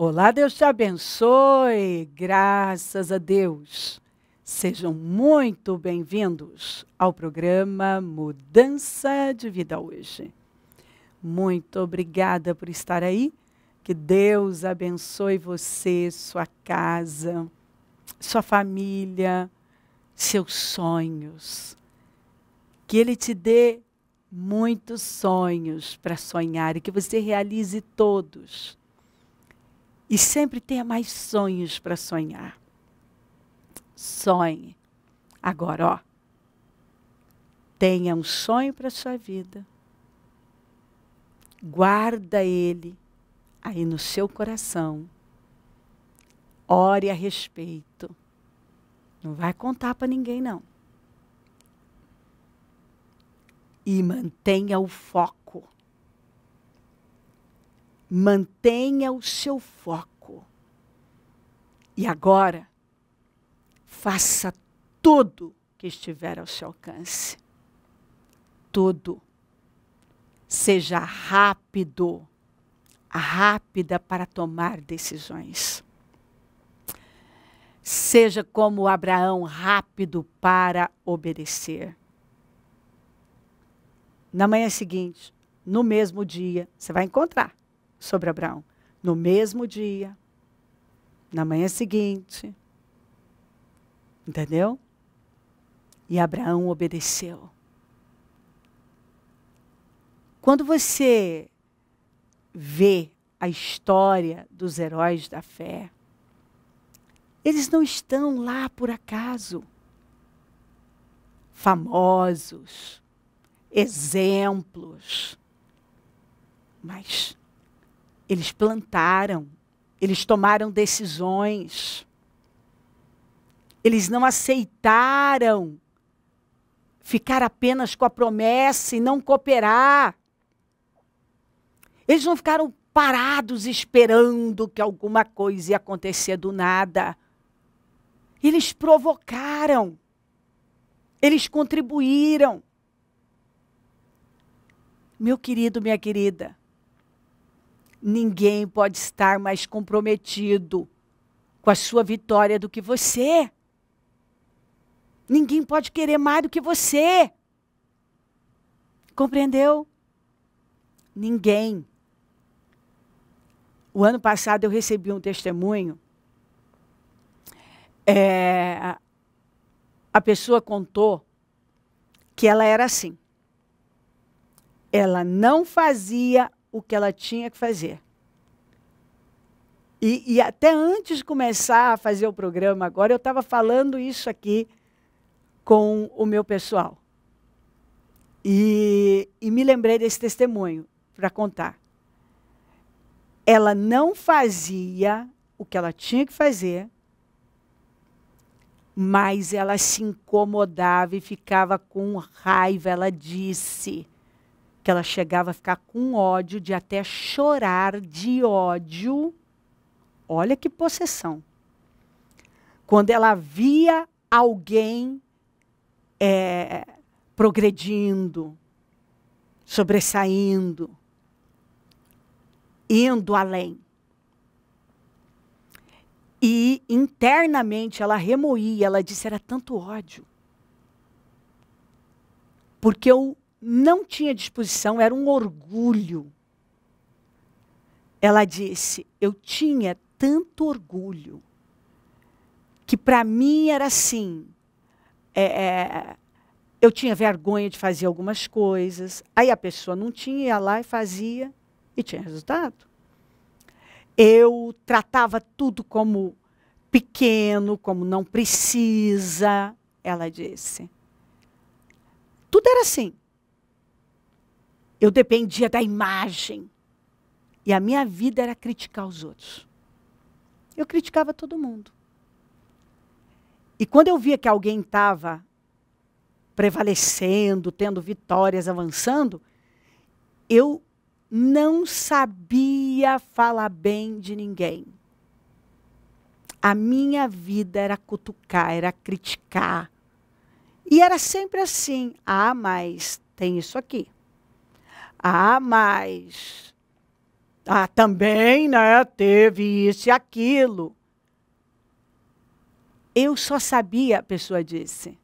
Olá, Deus te abençoe, graças a Deus. Sejam muito bem-vindos ao programa Mudança de Vida Hoje. Muito obrigada por estar aí, que Deus abençoe você, sua casa, sua família, seus sonhos. Que Ele te dê muitos sonhos para sonhar e que você realize todos. E sempre tenha mais sonhos para sonhar. Sonhe. Agora, ó. Tenha um sonho para a sua vida. Guarda ele aí no seu coração. Ore a respeito. Não vai contar para ninguém, não. E mantenha o foco. Mantenha o seu foco. E agora, faça tudo que estiver ao seu alcance. Tudo. Seja rápido, rápida para tomar decisões. Seja como Abraão, rápido para obedecer. Na manhã seguinte, no mesmo dia, você vai encontrar sobre Abraão. No mesmo dia, na manhã seguinte. Entendeu? E Abraão obedeceu. Quando você vê a história dos heróis da fé, eles não estão lá por acaso. Famosos, exemplos. Mas eles plantaram, eles tomaram decisões. Eles não aceitaram ficar apenas com a promessa e não cooperar. Eles não ficaram parados esperando que alguma coisa ia acontecer do nada. Eles provocaram. Eles contribuíram. Meu querido, minha querida, ninguém pode estar mais comprometido com a sua vitória do que você. Ninguém pode querer mais do que você. Compreendeu? Ninguém. O ano passado eu recebi um testemunho. A pessoa contou que ela era assim. Ela não fazia o que ela tinha que fazer. E até antes de começar a fazer o programa agora, eu estava falando isso aqui com o meu pessoal. E me lembrei desse testemunho para contar. Ela não fazia o que ela tinha que fazer, mas ela se incomodava e ficava com raiva. Ela disse que ela chegava a ficar com ódio, de até chorar de ódio. Olha que possessão. Quando ela via alguém progredindo, sobressaindo, indo além. E internamente ela remoía, ela disse, era tanto ódio. Porque eu não tinha disposição, era um orgulho. Ela disse, eu tinha tanto orgulho, que para mim era assim, eu tinha vergonha de fazer algumas coisas, aí a pessoa não tinha, ia lá e fazia, e tinha resultado. Eu tratava tudo como pequeno, como não precisa, ela disse. Tudo era assim. Eu dependia da imagem. E a minha vida era criticar os outros. Eu criticava todo mundo. E quando eu via que alguém estava prevalecendo, tendo vitórias, avançando, eu não sabia falar bem de ninguém. A minha vida era cutucar, era criticar. E era sempre assim. Ah, mas tem isso aqui. Ah, mas Ah, também, né? Teve isso e aquilo. Eu só sabia, a pessoa disse,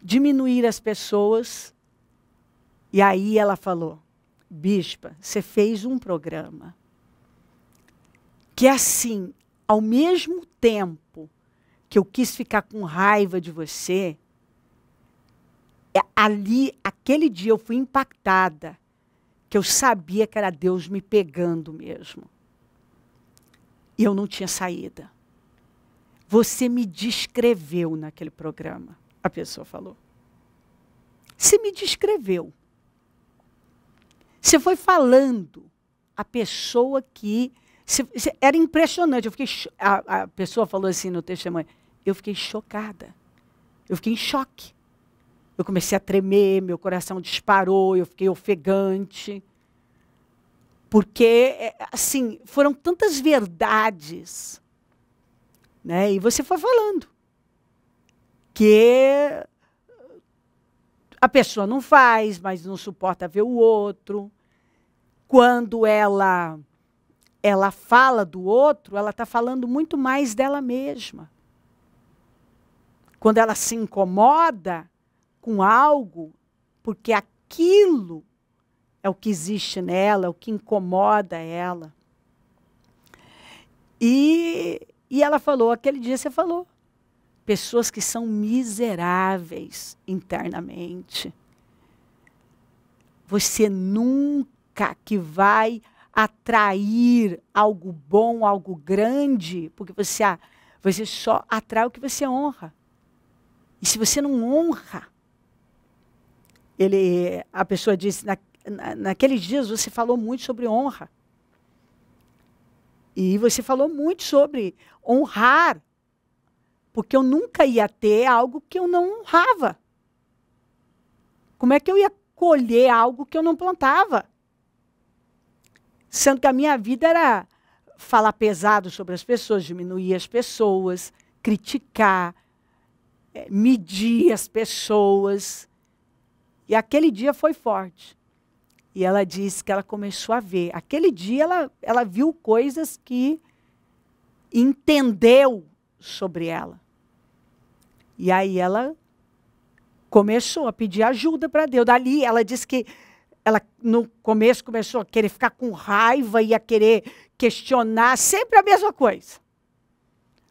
diminuir as pessoas. E aí ela falou, bispa, você fez um programa que assim, ao mesmo tempo que eu quis ficar com raiva de você, ali, aquele dia eu fui impactada, que eu sabia que era Deus me pegando mesmo. E eu não tinha saída. Você me descreveu naquele programa, a pessoa falou. Você me descreveu. Você foi falando a pessoa que... era impressionante. Eu fiquei, a pessoa falou assim no testemunho, eu fiquei chocada. Eu fiquei em choque. Eu comecei a tremer, meu coração disparou, eu fiquei ofegante. Porque, assim, foram tantas verdades, né? E você foi falando que a pessoa não faz, mas não suporta ver o outro. Quando ela fala do outro, ela está falando muito mais dela mesma. Quando ela se incomoda com algo, porque aquilo é o que existe nela, é o que incomoda ela. E ela falou, aquele dia você falou, pessoas que são miseráveis internamente. Você nunca que vai atrair algo bom, algo grande, porque você só atrai o que você honra. E se você não honra, a pessoa disse, naqueles dias você falou muito sobre honra. E você falou muito sobre honrar, porque eu nunca ia ter algo que eu não honrava. Como é que eu ia colher algo que eu não plantava? Sendo que a minha vida era falar pesado sobre as pessoas, diminuir as pessoas, criticar, medir as pessoas. E aquele dia foi forte. E ela disse que ela começou a ver. Aquele dia ela viu coisas que entendeu sobre ela. E aí ela começou a pedir ajuda para Deus. Dali ela disse que ela no começo começou a querer ficar com raiva, ia querer questionar, sempre a mesma coisa.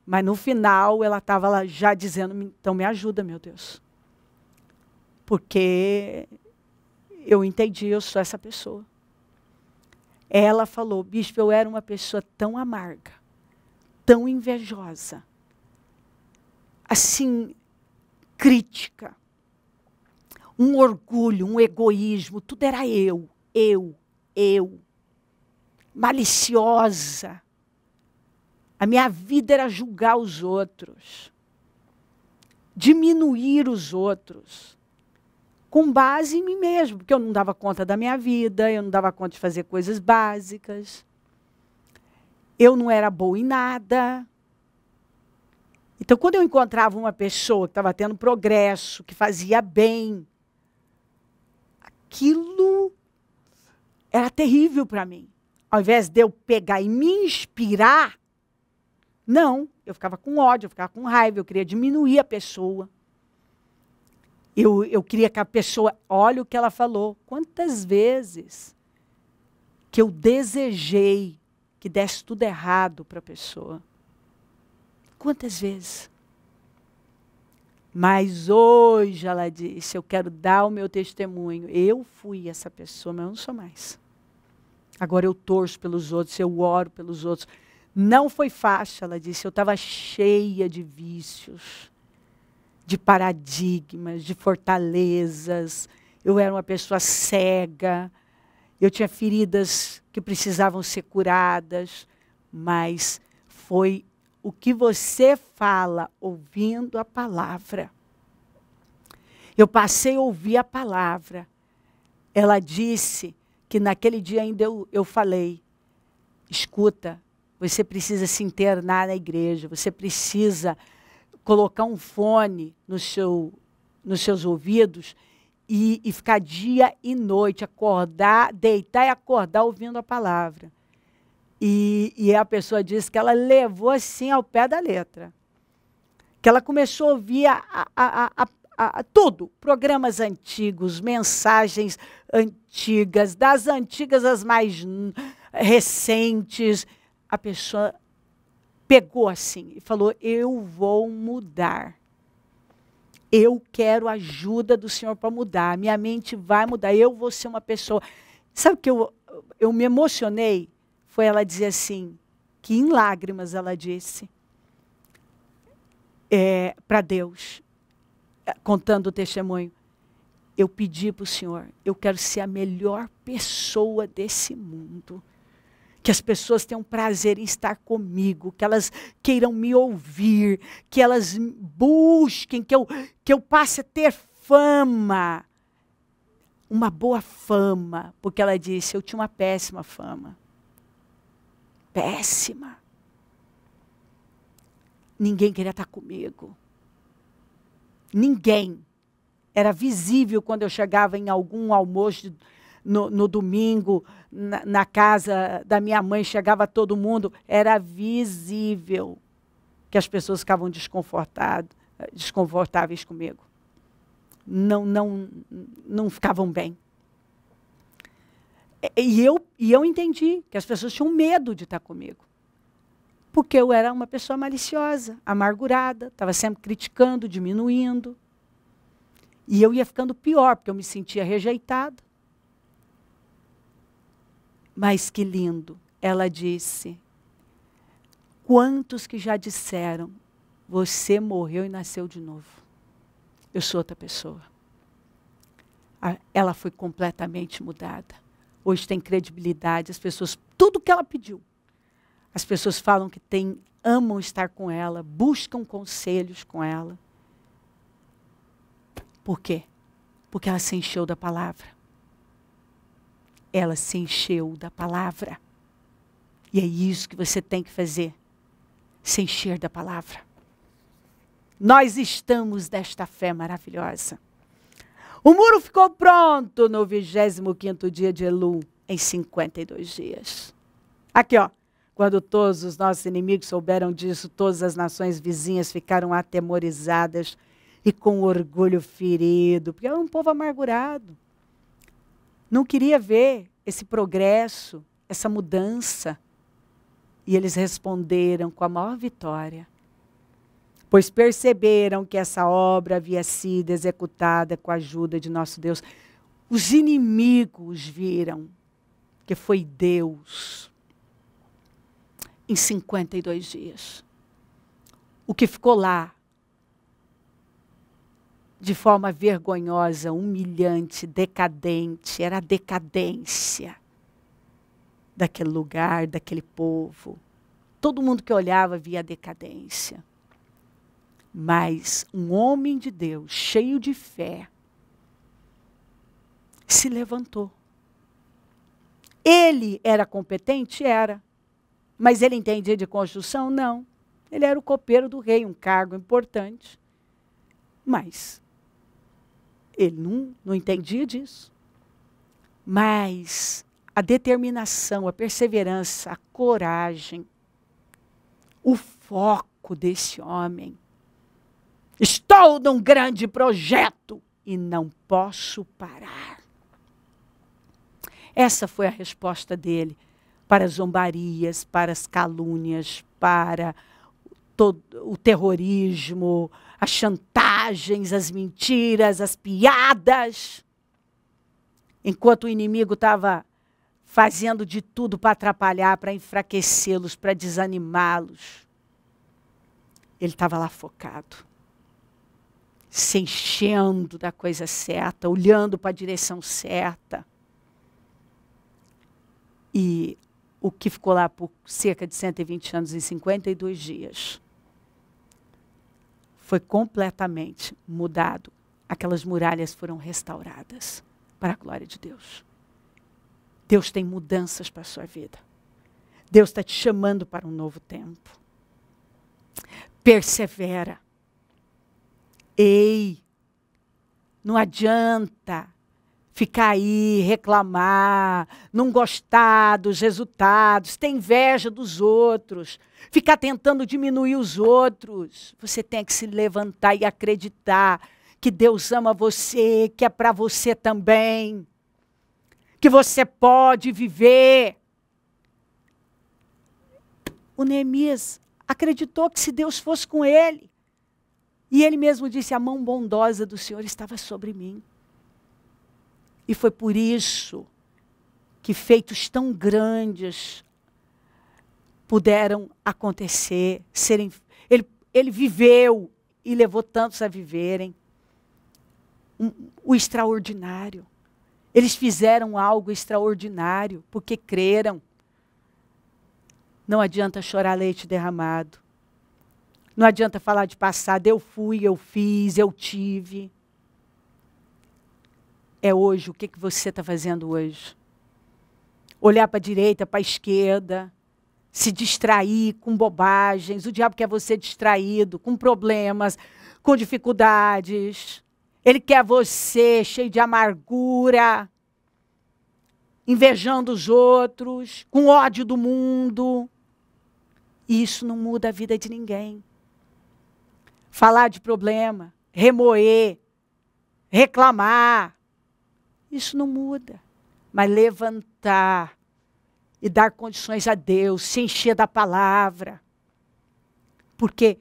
Mas no final ela estava já dizendo, então me ajuda, meu Deus. Porque eu entendi, eu sou essa pessoa. Ela falou, bispo, eu era uma pessoa tão amarga, tão invejosa, assim, crítica, um orgulho, um egoísmo, tudo era eu, maliciosa. A minha vida era julgar os outros, diminuir os outros, com base em mim mesmo, porque eu não dava conta da minha vida, eu não dava conta de fazer coisas básicas, eu não era boa em nada. Então, quando eu encontrava uma pessoa que estava tendo progresso, que fazia bem, aquilo era terrível para mim. Ao invés de eu pegar e me inspirar, não, eu ficava com ódio, eu ficava com raiva, eu queria diminuir a pessoa. Eu queria que a pessoa, olha o que ela falou, quantas vezes que eu desejei que desse tudo errado para a pessoa. Quantas vezes? Mas hoje, ela disse, eu quero dar o meu testemunho. Eu fui essa pessoa, mas eu não sou mais. Agora eu torço pelos outros, eu oro pelos outros. Não foi fácil, ela disse, eu estava cheia de vícios, de paradigmas, de fortalezas. Eu era uma pessoa cega, eu tinha feridas que precisavam ser curadas, mas foi o que você fala ouvindo a palavra. Eu passei a ouvir a palavra. Ela disse que naquele dia ainda eu falei, escuta, você precisa se internar na igreja, você precisa colocar um fone nos seus ouvidos e ficar dia e noite, acordar, deitar e acordar ouvindo a palavra. E a pessoa disse que ela levou assim ao pé da letra. Que ela começou a ouvir tudo, programas antigos, mensagens antigas, das antigas às mais recentes. A pessoa pegou assim e falou, eu vou mudar. Eu quero a ajuda do Senhor para mudar. Minha mente vai mudar. Eu vou ser uma pessoa... Sabe o que eu me emocionei? Foi ela dizer assim, que em lágrimas ela disse para Deus, contando o testemunho, eu pedi para o Senhor, eu quero ser a melhor pessoa desse mundo. Que as pessoas tenham prazer em estar comigo, que elas queiram me ouvir, que elas busquem, que eu passe a ter fama. Uma boa fama, porque ela disse, eu tinha uma péssima fama. Péssima. Ninguém queria estar comigo. Ninguém. Era visível quando eu chegava em algum almoço no domingo, na casa da minha mãe, chegava todo mundo, era visível que as pessoas ficavam desconfortáveis comigo. Não ficavam bem. E eu entendi que as pessoas tinham medo de estar comigo. Porque eu era uma pessoa maliciosa, amargurada, estava sempre criticando, diminuindo. E eu ia ficando pior, porque eu me sentia rejeitada. Mas que lindo, ela disse, quantos que já disseram, você morreu e nasceu de novo. Eu sou outra pessoa. Ela foi completamente mudada. Hoje tem credibilidade, as pessoas, tudo que ela pediu. As pessoas falam que amam estar com ela, buscam conselhos com ela. Por quê? Porque ela se encheu da palavra. Ela se encheu da palavra. E é isso que você tem que fazer. Se encher da palavra. Nós estamos desta fé maravilhosa. O muro ficou pronto no 25º dia de Elul, em 52 dias. Aqui, ó. Quando todos os nossos inimigos souberam disso, todas as nações vizinhas ficaram atemorizadas e com orgulho ferido, porque era um povo amargurado. Não queria ver esse progresso, essa mudança. E eles responderam com a maior vitória. Pois perceberam que essa obra havia sido executada com a ajuda de nosso Deus. Os inimigos viram que foi Deus. Em 52 dias. O que ficou lá, de forma vergonhosa, humilhante, decadente, era a decadência daquele lugar, daquele povo. Todo mundo que olhava via a decadência. Mas um homem de Deus, cheio de fé, se levantou. Ele era competente? Era. Mas ele entendia de construção? Não. Ele era o copeiro do rei, um cargo importante. Mas ele não entendia disso. Mas a determinação, a perseverança, a coragem, o foco desse homem. Estou num grande projeto e não posso parar. Essa foi a resposta dele para as zombarias, para as calúnias, para o terrorismo, as chantagens, as mentiras, as piadas. Enquanto o inimigo estava fazendo de tudo para atrapalhar, para enfraquecê-los, para desanimá-los. Ele estava lá focado, se enchendo da coisa certa, olhando para a direção certa. E o que ficou lá por cerca de 120 anos e 52 dias foi completamente mudado. Aquelas muralhas foram restauradas para a glória de Deus. Deus tem mudanças para a sua vida. Deus está te chamando para um novo tempo. Persevera. Ei, não adianta ficar aí, reclamar, não gostar dos resultados, ter inveja dos outros, ficar tentando diminuir os outros. Você tem que se levantar e acreditar que Deus ama você, que é para você também, que você pode viver. O Neemias acreditou que se Deus fosse com ele, e ele mesmo disse, a mão bondosa do Senhor estava sobre mim. E foi por isso que feitos tão grandes puderam acontecer, ele viveu e levou tantos a viverem o extraordinário. Eles fizeram algo extraordinário porque creram. Não adianta chorar leite derramado. Não adianta falar de passado, eu fui, eu fiz, eu tive. É hoje, o que você está fazendo hoje? Olhar para a direita, para a esquerda, se distrair com bobagens. O diabo quer você distraído, com problemas, com dificuldades. Ele quer você cheio de amargura, invejando os outros, com ódio do mundo. E isso não muda a vida de ninguém. Falar de problema, remoer, reclamar, isso não muda. Mas levantar e dar condições a Deus, se encher da palavra. Porque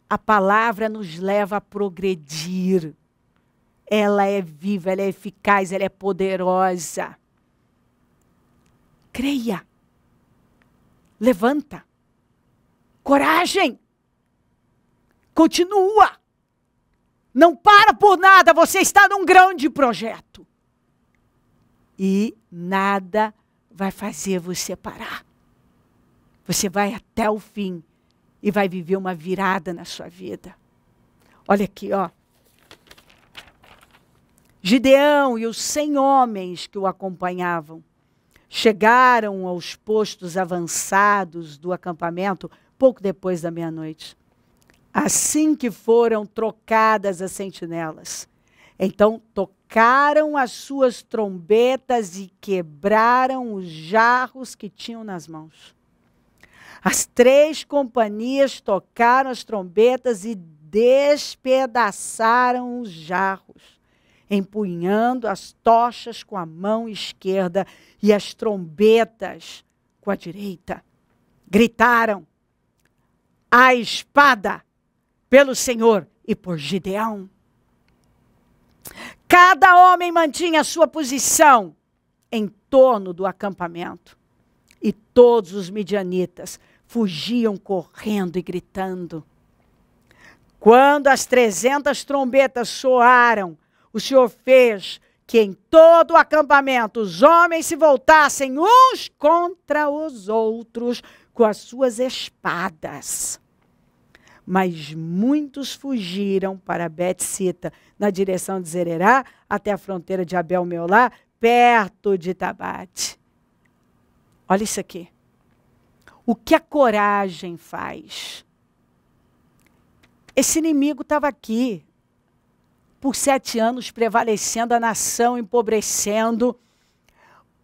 a palavra nos leva a progredir. Ela é viva, ela é eficaz, ela é poderosa. Creia. Levanta. Coragem. Continua. Não para por nada, você está num grande projeto. E nada vai fazer você parar. Você vai até o fim e vai viver uma virada na sua vida. Olha aqui, ó. Gideão e os 100 homens que o acompanhavam chegaram aos postos avançados do acampamento pouco depois da meia-noite. Assim que foram trocadas as sentinelas. Então tocaram as suas trombetas e quebraram os jarros que tinham nas mãos. As 3 companhias tocaram as trombetas e despedaçaram os jarros, empunhando as tochas com a mão esquerda e as trombetas com a direita. Gritaram: a espada pelo Senhor e por Gideão. Cada homem mantinha a sua posição em torno do acampamento. E todos os midianitas fugiam correndo e gritando. Quando as 300 trombetas soaram, o Senhor fez que em todo o acampamento os homens se voltassem uns contra os outros com as suas espadas. Mas muitos fugiram para Bet-sita, na direção de Zererá, até a fronteira de Abel-Meolá, perto de Tabate. Olha isso aqui. O que a coragem faz? Esse inimigo estava aqui, por 7 anos, prevalecendo, a nação empobrecendo,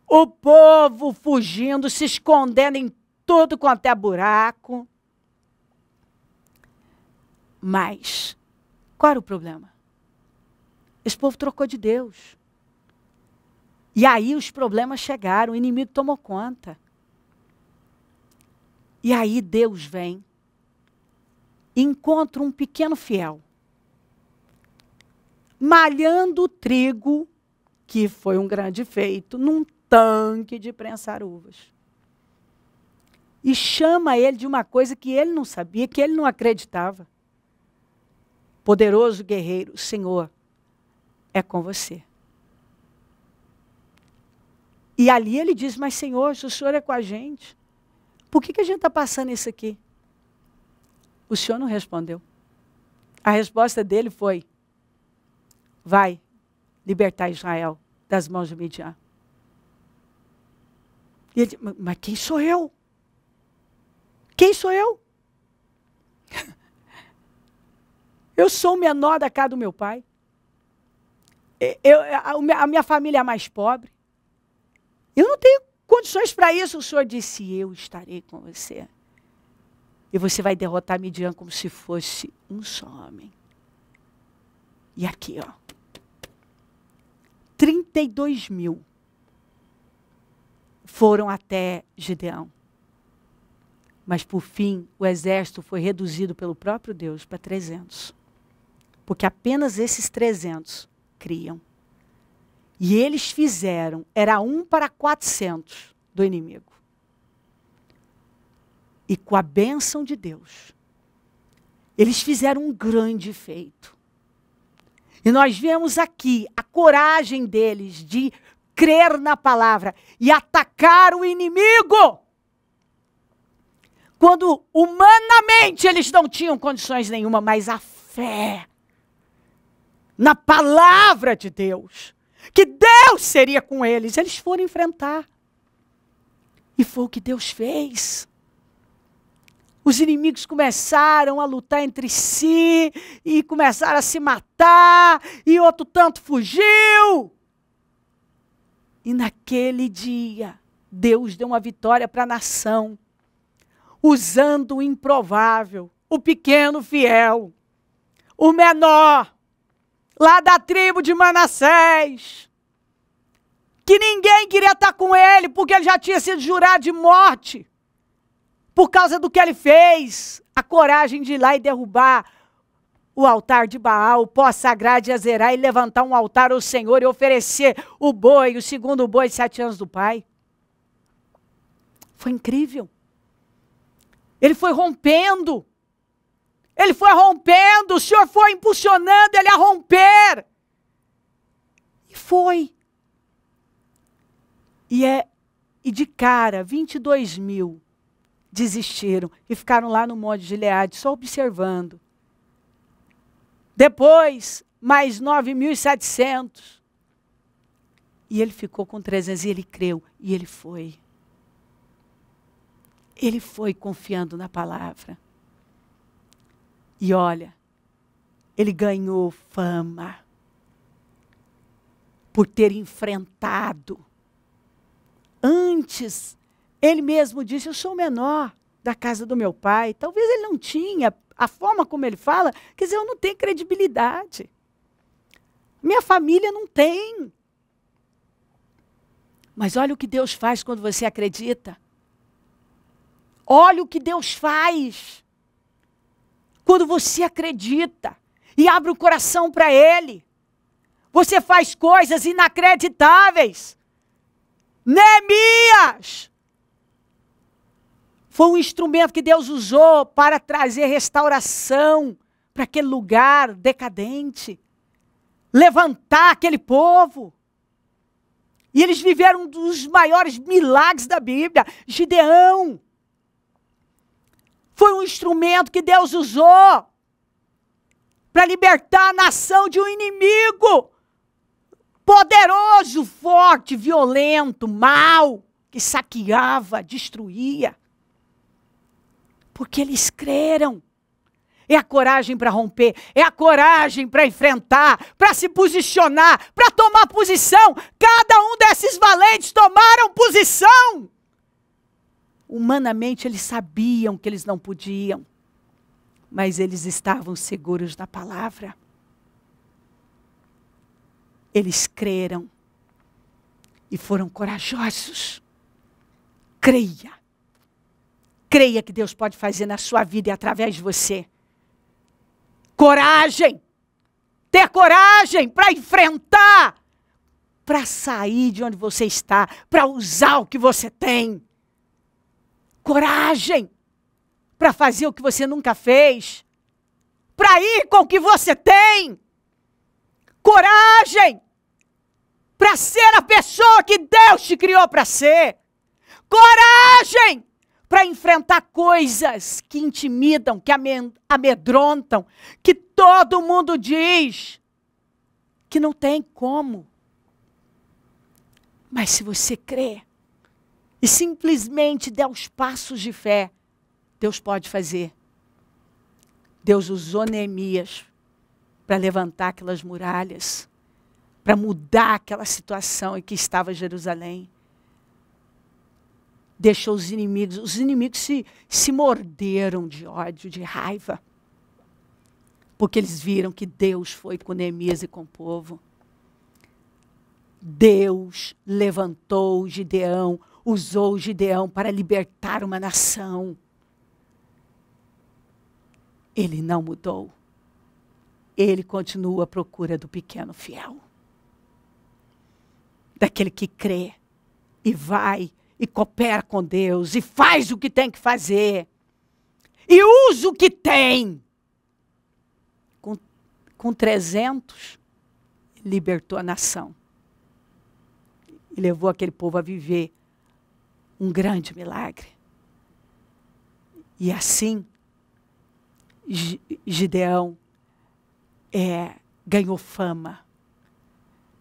o povo fugindo, se escondendo em tudo quanto é buraco. Mas, qual era o problema? Esse povo trocou de Deus. E aí os problemas chegaram, o inimigo tomou conta. E aí Deus vem e encontra um pequeno fiel, malhando o trigo, que foi um grande feito, num tanque de prensar uvas. E chama ele de uma coisa que ele não sabia, que ele não acreditava. Poderoso guerreiro, o Senhor é com você. E ali ele diz, mas Senhor, se o Senhor é com a gente, por que a gente está passando isso aqui? O Senhor não respondeu. A resposta dele foi, vai libertar Israel das mãos de Midian. E ele diz, mas quem sou eu? Quem sou eu? Eu sou o menor da casa do meu pai. A minha família é mais pobre. Eu não tenho condições para isso. O Senhor disse, eu estarei com você. E você vai derrotar Midian como se fosse um só homem. E aqui, ó. 32 mil foram até Gideão. Mas, por fim, o exército foi reduzido pelo próprio Deus para 300. Porque apenas esses 300 criam. E eles fizeram, era 1 para 400 do inimigo. E com a bênção de Deus, eles fizeram um grande feito. E nós vemos aqui a coragem deles de crer na palavra e atacar o inimigo. Quando humanamente eles não tinham condições nenhuma, mas a fé na palavra de Deus, que Deus seria com eles, eles foram enfrentar. E foi o que Deus fez. Os inimigos começaram a lutar entre si e começaram a se matar, e outro tanto fugiu. E naquele dia, Deus deu uma vitória para a nação, usando o improvável, o pequeno fiel, o menor, lá da tribo de Manassés, que ninguém queria estar com ele, porque ele já tinha sido jurado de morte. Por causa do que ele fez, a coragem de ir lá e derrubar o altar de Baal, o pó sagrado de Azerá, e levantar um altar ao Senhor e oferecer o boi, o segundo boi de 7 anos do pai. Foi incrível. Ele foi rompendo. Ele foi rompendo. O Senhor foi impulsionando ele a romper. E foi. E de cara, 22 mil desistiram e ficaram lá no Monte de Gileade, só observando. Depois, mais 9.700. E ele ficou com 300 e ele creu. E ele foi. Ele foi confiando na palavra. E olha, ele ganhou fama por ter enfrentado. Antes, ele mesmo disse, eu sou o menor da casa do meu pai. Talvez ele não tinha, a forma como ele fala, quer dizer, eu não tenho credibilidade. Minha família não tem. Mas olha o que Deus faz quando você acredita. Olha o que Deus faz quando você acredita e abre o coração para Ele. Você faz coisas inacreditáveis. Neemias foi um instrumento que Deus usou para trazer restauração para aquele lugar decadente. Levantar aquele povo. E eles viveram um dos maiores milagres da Bíblia. Gideão foi um instrumento que Deus usou para libertar a nação de um inimigo poderoso, forte, violento, mau, que saqueava, destruía. Porque eles creram. É a coragem para romper, é a coragem para enfrentar, para se posicionar, para tomar posição. Cada um desses valentes tomaram posição. Humanamente eles sabiam que eles não podiam, mas eles estavam seguros da palavra. Eles creram e foram corajosos. Creia. Creia que Deus pode fazer na sua vida e através de você. Coragem. Ter coragem para enfrentar. Para sair de onde você está. Para usar o que você tem. Coragem. Para fazer o que você nunca fez. Para ir com o que você tem. Coragem. Para ser a pessoa que Deus te criou para ser. Coragem. Para enfrentar coisas que intimidam, que amedrontam, que todo mundo diz que não tem como. Mas se você crê e simplesmente der os passos de fé, Deus pode fazer. Deus usou Neemias para levantar aquelas muralhas. para mudar aquela situação em que estava Jerusalém. Deixou os inimigos se morderam de ódio, de raiva. Porque eles viram que Deus foi com Neemias e com o povo. Deus levantou Gideão, usou Gideão para libertar uma nação. Ele não mudou. Ele continua à procura do pequeno fiel. Daquele que crê e vai e coopera com Deus e faz o que tem que fazer. E usa o que tem. Com 300, libertou a nação. E levou aquele povo a viver um grande milagre. E assim, Gideão ganhou fama.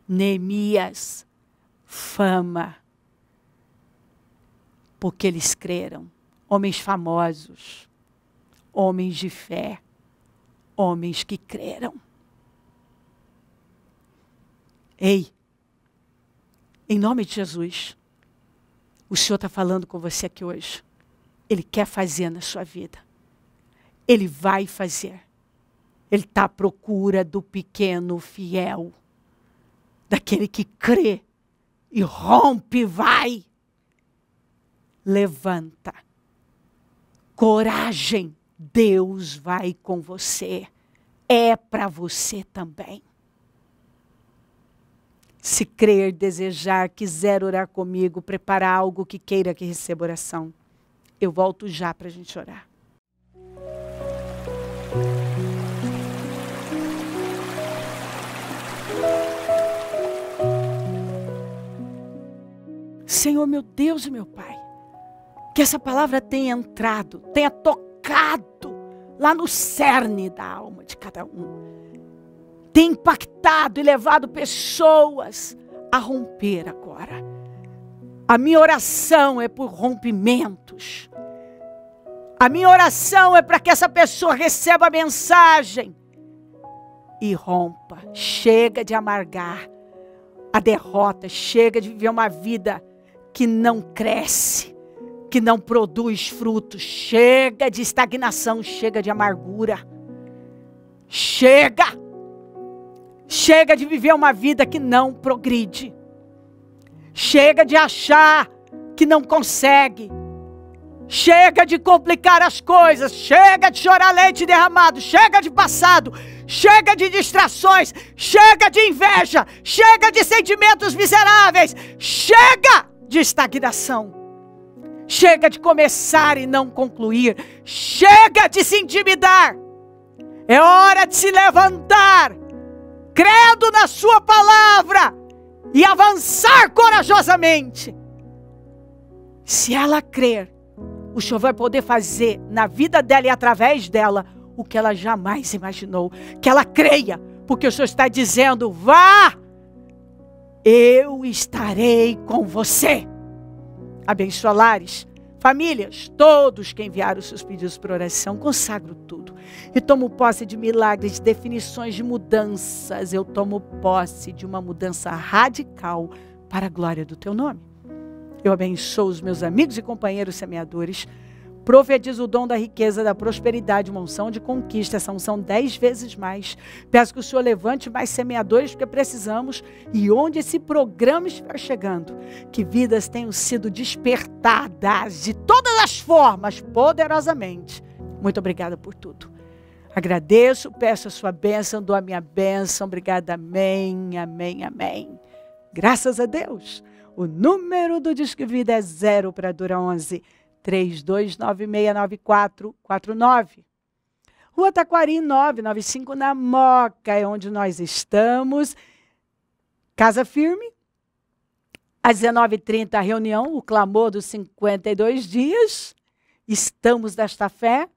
Neemias, fama. Porque eles creram. Homens famosos, homens de fé, homens que creram. Ei, em nome de Jesus, o Senhor está falando com você aqui hoje. Ele quer fazer na sua vida. Ele vai fazer. Ele está à procura do pequeno fiel. Daquele que crê e rompe e vai. Levanta. Coragem. Deus vai com você. É para você também. Se crer, desejar, quiser orar comigo, preparar algo que queira que receba oração, eu volto já para a gente orar. Senhor, meu Deus e meu Pai, que essa palavra tenha entrado, tenha tocado lá no cerne da alma de cada um. Tem impactado e levado pessoas a romper agora. A minha oração é por rompimentos. A minha oração é para que essa pessoa receba a mensagem e rompa. Chega de amargar a derrota, chega de viver uma vida que não cresce, que não produz frutos. Chega de estagnação, chega de amargura. Chega! Chega de viver uma vida que não progride. Chega de achar que não consegue. Chega de complicar as coisas. Chega de chorar leite derramado. Chega de passado. Chega de distrações. Chega de inveja. Chega de sentimentos miseráveis. Chega de estagnação. Chega de começar e não concluir. Chega de se intimidar. É hora de se levantar, crendo na sua palavra e avançar corajosamente. Se ela crer, o Senhor vai poder fazer na vida dela e através dela o que ela jamais imaginou. Que ela creia, porque o Senhor está dizendo: vá, eu estarei com você. Abençoa lares, famílias, todos que enviaram os seus pedidos por oração, consagro tudo. E tomo posse de milagres, de definições, de mudanças. Eu tomo posse de uma mudança radical para a glória do teu nome. Eu abençoo os meus amigos e companheiros semeadores. Profetizo o dom da riqueza, da prosperidade, uma unção de conquista, essa unção 10 vezes mais. Peço que o Senhor levante mais semeadores, porque precisamos. E onde esse programa estiver chegando, que vidas tenham sido despertadas de todas as formas, poderosamente. Muito obrigada por tudo. Agradeço, peço a sua bênção, dou a minha bênção. Obrigada, amém, amém, amém. Graças a Deus. O número do Disque Vida é 0 para Dura 11. 32969449. Rua Taquari 995 na Moca, é onde nós estamos. Casa firme. Às 19h30 a reunião, o clamor dos 52 dias. Estamos desta fé.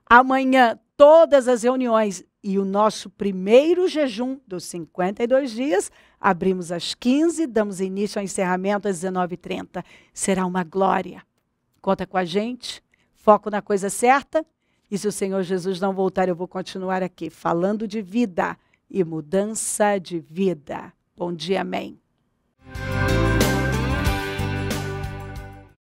Amanhã todas as reuniões e o nosso primeiro jejum dos 52 dias. Abrimos às 15h, damos início ao encerramento às 19h30. Será uma glória. Conta com a gente, foco na coisa certa. E se o Senhor Jesus não voltar, eu vou continuar aqui falando de vida e mudança de vida. Bom dia, amém.